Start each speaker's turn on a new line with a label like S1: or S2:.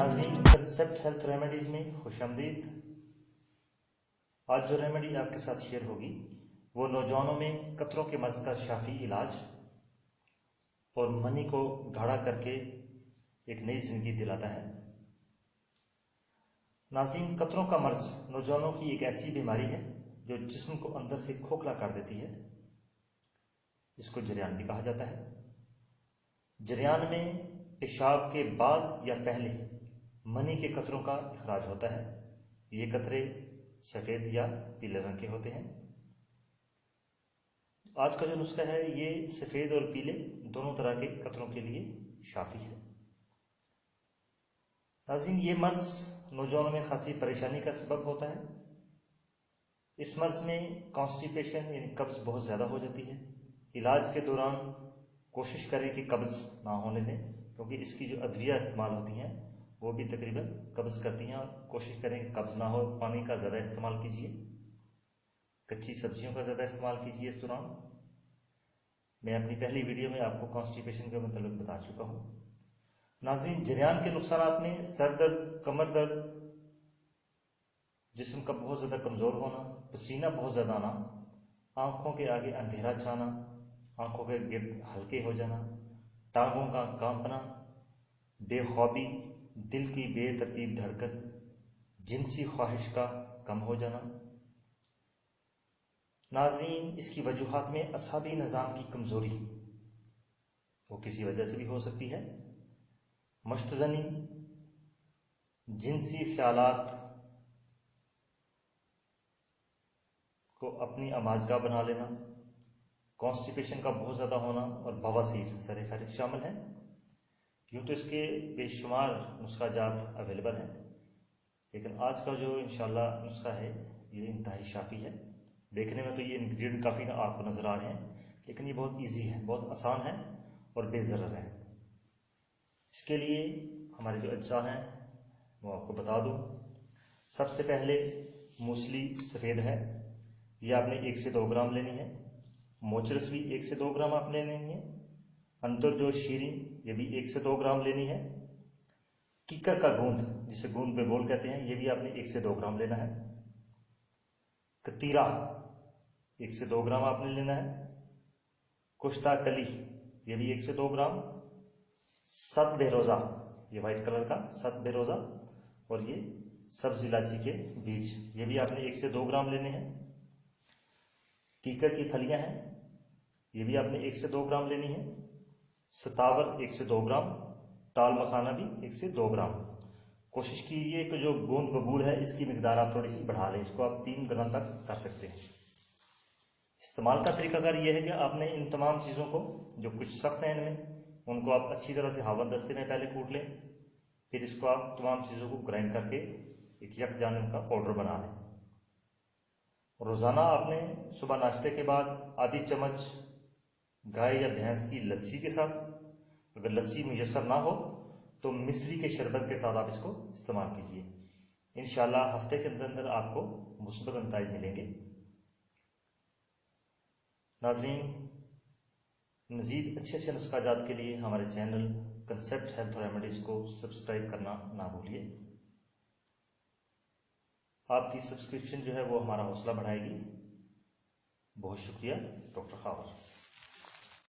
S1: नाज़रीन, concept health remedies में खुश आमदीद। आज जो रेमेडी आपके साथ शेयर होगी वो नौजवानों में कतरों के मर्ज का शाफी इलाज और मनी को गाढ़ा करके एक नई जिंदगी दिलाता है। नाज़रीन, कतरों का मर्ज नौजवानों की एक ऐसी बीमारी है जो जिस्म को अंदर से खोखला कर देती है। इसको जरियान भी कहा जाता है। जरियान में पेशाब के बाद या पहले मनी के कतरों का इखराज होता है। ये कतरे सफेद या पीले रंग के होते हैं। आज का जो नुस्खा है ये सफेद और पीले दोनों तरह के कतरों के लिए शाफी है। नाज़रीन, ये मर्ज नौजवानों में खासी परेशानी का सबब होता है। इस मर्ज में कॉन्स्टिपेशन यानी कब्ज बहुत ज़्यादा हो जाती है। इलाज के दौरान कोशिश करें कि कब्ज ना होने दें, क्योंकि इसकी जो अद्विया इस्तेमाल होती हैं वो भी तकरीबन कब्ज करती हैं। और कोशिश करें कि कब्ज ना हो। पानी का ज़्यादा इस्तेमाल कीजिए, कच्ची सब्जियों का ज़्यादा इस्तेमाल कीजिए। इस दौरान मैं अपनी पहली वीडियो में आपको कॉन्स्टिपेशन के मतलब बता चुका हूँ। नाज़रीन, जरियान के नुकसानात में सर दर्द, कमर दर्द, जिस्म का बहुत ज़्यादा कमज़ोर होना, पसीना बहुत ज़्यादा आना, आँखों के आगे अंधेरा छाना, आँखों के गिर्द हल्के हो जाना, टांगों का कांपना, बेख्वाबी, दिल की बेतरतीब धड़कन, जिनसी ख्वाहिश का कम हो जाना। नाज़रीन, इसकी वजूहात में असाबी निज़ाम की कमज़ोरी वो किसी वजह से भी हो सकती है। मश्तज़नी, जिनसी ख्यालात को अपनी आमाजगाह बना लेना, कॉन्स्टिपेशन का बहुत ज़्यादा होना और बवासीर सर फहरिस्त शामिल है। यूँ तो इसके बेशुमार नुस्खा जात अवेलेबल हैं, लेकिन आज का जो इंशाल्लाह नुस्खा है ये इंतहाई शाफी है। देखने में तो ये इंग्रेडिएंट काफ़ी आपको नज़र आ रहे हैं, लेकिन ये बहुत इजी है, बहुत आसान है और बेज़रर है। इसके लिए हमारे जो अज्जा हैं वो आपको बता दूँ। सबसे पहले मूसली सफ़ेद है, ये आपने 1 से 2 ग्राम लेनी है। मोचरस भी 1 से 2 ग्राम आपने लेनी है। अंतर जो शीरी ये भी 1 से 2 ग्राम लेनी है। कीकर का गूंद, जिसे गूंद पे बोल कहते हैं, ये भी आपने 1 से 2 ग्राम लेना है। कतीरा 1 से 2 ग्राम आपने लेना है। कुश्ता कली ये भी 1 से 2 ग्राम। सत बेरोज़ा, ये वाइट कलर का सत बेरोज़ा, और ये सब्ज इलायची के बीज, ये भी आपने 1 से 2 ग्राम लेने हैं। कीकर की फलियां हैं, ये भी आपने 1 से 2 ग्राम लेनी है। सतावर 1 से 2 ग्राम। ताल मखाना भी 1 से 2 ग्राम। कोशिश कीजिए कि जो गोंद बबूल है इसकी मिकदार आप थोड़ी सी बढ़ा लें। इसको आप 3 ग्राम तक कर सकते हैं। इस्तेमाल का तरीकाकार यह है कि आपने इन तमाम चीज़ों को, जो कुछ सख्त हैं इनमें, उनको आप अच्छी तरह से हावन दस्ते में पहले कूट लें। फिर इसको आप तमाम चीज़ों को ग्राइंड करके एक यकजान का पाउडर बना लें। रोज़ाना आपने सुबह नाश्ते के बाद आधी चम्मच गाय या भैंस की लस्सी के साथ, अगर लस्सी मुयसर ना हो तो मिश्री के शरबत के साथ आप इसको इस्तेमाल कीजिए। इंशाल्लाह हफ्ते के अंदर आपको मुस्बत नतीजे मिलेंगे। नाज़रीन, मज़ीद अच्छे नुस्खाजात के लिए हमारे चैनल कंसेप्ट हेल्थ रेमेडीज़ को सब्सक्राइब करना ना भूलिए। आपकी सब्सक्रिप्शन जो है वो हमारा हौसला बढ़ाएगी। बहुत शुक्रिया। डॉक्टर खावर।